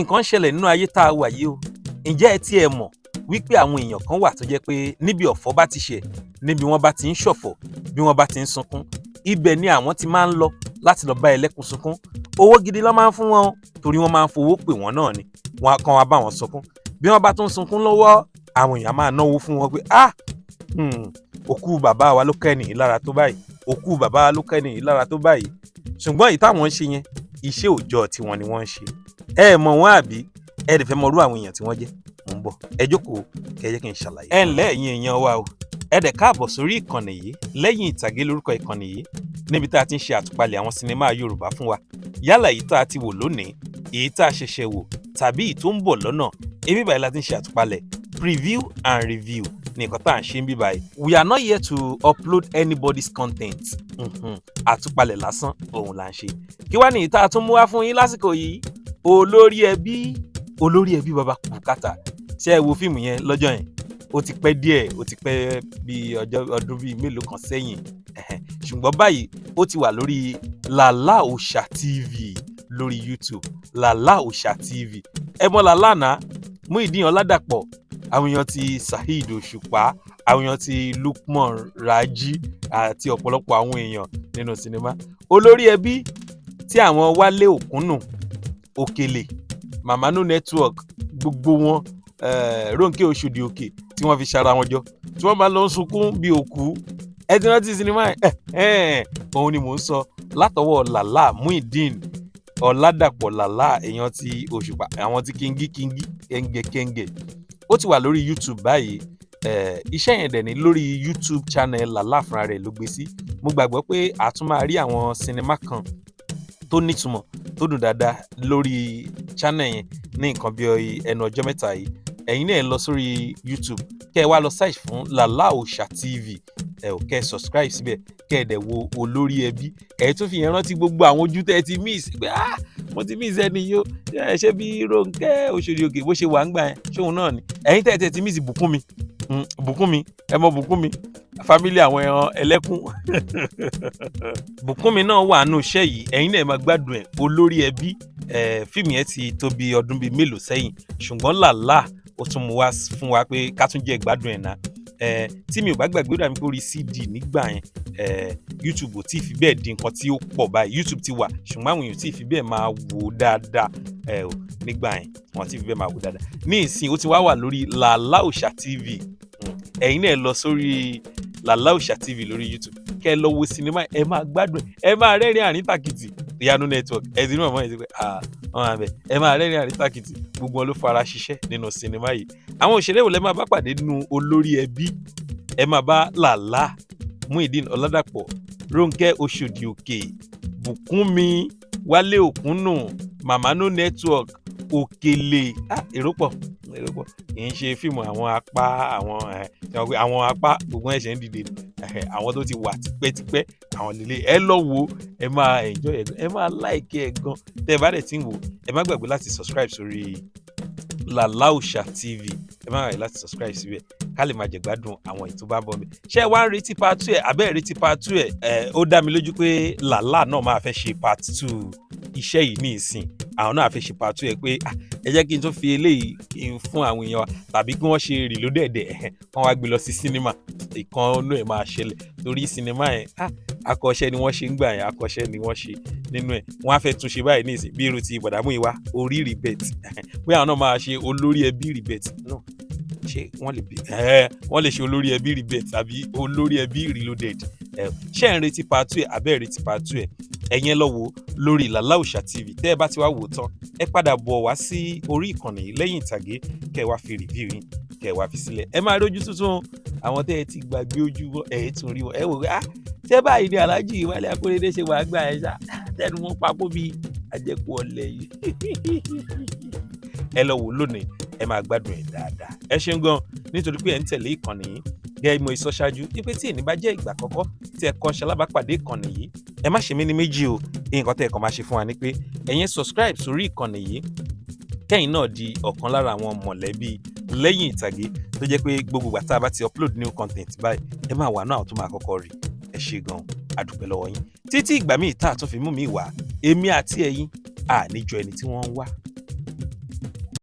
nǹkan ṣẹlẹ̀ nínú ayé tá a wà yìí o. Ǹjẹ́ ẹ tiẹ̀ mọ̀ wípé àwọn èèyàn kan wà tó jẹ́ pé níbi ọ̀fọ̀ bá ti ṣẹ̀, níbi wọ́n bá ti ń ṣọ̀fọ̀, bí wọ́n bá ti ń sunkún, ibẹ̀ ni àwọn ti máa ń lọ láti lọ bá ẹlẹ́kùn sunkún. Owó gidi ló máa ń fún wọn torí wọ́n máa ń fowó pè wọ́n náà ni. Wọ́n á kàn wá bá wọn sunkún. Bí wọ́n bá tún sunkún lọ́wọ́, àwọn èèyàn máa náwó fún wọn pé òkú bàbá wa ló kẹ́ni lára tó báyìí, òkú bàbá wa ló kẹ́ni lára tó báyìí. Ṣùgbọ́n èyí táwọn ń ṣe yẹn, iṣẹ́ òòjọ́ tiwọn ni wọ́n ń ṣe. Ẹ mọ̀ wọ́n àbí? Ẹ lè fẹ́ mọ irú àwọn èèyàn tí wọ́n jẹ́. Mo ń bọ̀, ẹ jókòó kẹ́ jẹ́ kí n ṣàlàyé. Ẹ ǹlẹ́ ẹ̀yin èèyàn wa o. Ẹ dẹ̀ káàbọ̀ sórí ìkànnì yìí. Lẹ́yìn ìtàgé lórúkọ ìkànnì yìí, níbi tá a ti ń ṣe àtúpalẹ̀ àwọn sinimá Yorùbá fún wa. Yálà èyí tá a ti wò lónìí, èyí tá a ṣẹ̀ṣẹ̀ wò, tàbí èyí tó ń bọ̀ lọ́nà. Ibi báyìí la ti ń ṣe àtúpalẹ̀, preview and review ní nǹkan tá à ń ṣe ń bí báyìí. We are not here to upload anybody's content. Àtúpalẹ̀ lásán òun là ń ṣe. Kí wá ní èyí tá a tún mú wá fún yín lásìkò yìí? Olórí ẹbí, olórí ẹbí baba bùkátà. Ṣé ẹ wo fíìmù yẹn lọ́jọ́ yẹn? Ó ti pẹ́ díẹ̀, ó ti pẹ́ bí ọdún bíi mélòó kan sẹ́yìn. Ṣùgbọ́n báyìí ó ti wà lórí Lala OSHA TV lórí YouTube. Lala OSHA TV. Ẹ mọ̀ Lala náà, Muyideen Oladapo, àwọn èèyàn ti Saheed Òṣùpá, àwọn èèyàn ti Lukman Raji àti ọ̀pọ̀lọpọ̀ àwọn èèyàn nínú sinimá. Olórí ẹbí tí àwọn Wale Òkúnnù, Òkèlè, Mama No Network, gbogbo wọn, Ronke Oshodi òkè tí wọ́n fi ṣara wọn jọ, tí wọ́n máa lọ sunkún bí òkú. Ẹ ti rántí sinimá ẹ̀? Òun ni mò ń sọ látọwọ́ Lala Muyideen Oladapo Lala, èèyàn ti Òṣùpá, àwọn ti kíngí kẹ́ngẹ́. Ó ti wà lórí YouTube báyìí. Iṣẹ́ yẹn dẹ̀ ní lórí YouTube channel Lala fúnra rẹ̀ ló gbé sí. Mo gbàgbọ́ pé a tún máa rí àwọn sinimá kan tó nítumọ̀, tó dùn dáadáa lórí channel yẹn ní nǹkan bí ẹnu ọjọ́ mẹ́ta yìí. Ẹ̀yin náà lọ sórí YouTube, kẹ́ ẹ wá lọ search fún Lala OSHA TV. Kẹ́ ẹ subscribe síbẹ̀, kẹ́ ẹ dẹ̀ wo olórí ẹbí. Ẹ tún fi yẹn rántí gbogbo àwọn ojú tẹ́ ẹ ti miss pé mo ti miss ẹni yó. Ṣé bí Ronke Oshodi òkè bó ṣe wà ń gbà yẹn, ṣé òun náà ni? Ẹ̀yin tẹ́ ẹ ti miss Bukunmi. Bukunmi, ẹ mọ̀ Bukunmi, family àwọn ẹran ẹlẹ́kún. Bukunmi náà wà nínú iṣẹ́ yìí. Ẹ̀yin náà máa gbádùn ẹ̀. Olórí ẹbí, fíìmù yẹn ti tó bí ọdún bíi mélòó sẹ́yìn. Ṣùgbọ́n Lala ó tún mú wá fún wa pé ká tún jẹ́ ìgbádùn ẹ̀ náà. Tí mi ò bá gbàgbé, ó dà mí pé orí CD nígbà yẹn. YouTube ò tí ì fi bẹ́ẹ̀ di nǹkan tí ó pọ̀ báyìí. YouTube ti wà, ṣùgbọ́n àwọn èèyàn ò tí ì fi bẹ́ẹ̀ máa wò dáadáa. Nígbà yẹn wọ́n ti fi bẹ́ẹ̀ máa wò dáadáa. Ní ìsìn ó ti wá wà lórí Lala OSHA TV. Ẹ̀yin náà lọ sórí Lala OSHA TV lórí YouTube, kẹ́ ẹ lọ wo sinimá, ẹ máa gbádùn ẹ máa rẹ́rìn àríntàkìtì. Ìyanu network, ẹ ti ní mọ̀mọ́ ẹ ti pé wọ́n máa bẹ̀, ẹ máa rẹ́rìn àríntàkìtì. Gbogbo wọn ló fara ṣiṣẹ́ nínú sinimá yìí. Àwọn òṣèré wo lẹ máa bá pàdé nínú olórí ẹbí? Ẹ máa bá Lala Muyideen Oladapo, Ronke Oshodi òkè, Bukunmi, Wale Òkúnnù, Mama No Network, Òkèlè. Èrò pọ̀. Kì í ṣe fíìmù àwọn apá, àwọn apá gbogbo ẹ̀ṣẹ̀ ń dìde. Àwọn tó ti wà tipẹ́tipẹ́, àwọn lélẹ̀. Ẹ lọ wo, ẹ máa enjoy ẹ̀ gan, ẹ máa like ẹ̀ gan. Tẹ́ ẹ bá dẹ̀ ti ń wò, ẹ má gbàgbé láti subscribe sórí Lala OSHA TV. Ẹ má gbàgbé láti subscribe síbẹ̀ ká lè máa jẹ gbádùn àwọn ètò bá ń bọ̀ mi. Ṣé ẹ wá ń retí part 2 ẹ̀? Àbẹ́ ẹ̀ retí part 2 ẹ̀? Ó dá mi lójú pé Lala náà máa fẹ́ ṣe part 2 iṣẹ́ yìí ní ìsìn. Àwọn náà fẹ́ ṣe part 2 ẹ̀ pé ẹ jẹ́ kí n tún fi eléyìí kí n fún àwọn èèyàn wa, tàbí kí wọ́n ṣe reloaded wọ́n wá gbé lọ sí sinimá. Ìkan inú ẹ̀ máa ṣẹlẹ̀ torí sinimá yẹn akọ́ṣẹ́ ni wọ́n ṣe ń gbà yẹn, akọ́ṣẹ́ ni wọ́n ṣe nínú ẹ̀. Wọ́n á fẹ́ tún ṣe báyìí ní ìsìn bí irú ti Bọ̀dá Múyìwá, orí rebet. Pé àwọn náà máa ṣe olórí ẹbí rebet náà. Ṣé wọ́n lè ṣe olórí ẹbí rebet tàbí olórí ẹbí reloaded? Ṣé ẹ̀ ń retí part 2 ẹ̀? Àbẹ́ ẹ̀ retí part 2 ẹ̀? Ẹ̀yin lọ wò lórí Lala OSHA TV. Tẹ́ ẹ bá ti wá wò tán, ẹ padà bọ̀ wá sí orí ìkànnì yìí lẹ́yìn ìtàgé, kẹ́ ẹ wá fi review yín, kẹ́ ẹ wá fi sílẹ̀. Ẹ máa rí ojú tuntun. Àwọn tẹ́ ẹ ti gbàgbé ojú wọn, ẹ tún rí wọn. Ẹ wò pé ṣé báyìí ni Alhaji Wale Akorede ṣe wà gbà ẹ̀ ṣá? Tẹ́nu wọn papọ̀ bí àjẹkù ọ̀lẹ yìí. Ẹ lọ wò lónìí, ẹ máa gbádùn ẹ̀ dáadáa. Ẹ ṣeun gan nítorí pé ẹ ń tẹ̀lé ìkànnì yìí. Gẹ́gẹ́ bí mo sọ ṣáájú, wípé tí èní bá jẹ́ ìgbà àkọ́kọ́ tí ẹ kàn ṣalábàápàdé ìkànnì yìí, ẹ má ṣe mí ní méjì o. Nǹkan tẹ́ ẹ kàn máa ṣe fún wa ni pé ẹ̀yin subscribe sórí ìkànnì yìí, kẹ́yìn náà di ọ̀kan lára àwọn mọ̀lẹ́bí lẹ́yìn ìtàgé tó jẹ́ pé gbogbo ìgbà tá a bá ti upload new content báyìí, ẹ máa wà náà àwọn tó máa kọ́kọ́ rí. Ẹ ṣé gan, a dúpẹ́ lọ́wọ́ yín. Títí ìgbà míì tá a tún fi mú mi wá, èmi àti ẹ̀yin àníjọ ẹni tí wọ́n ń wá.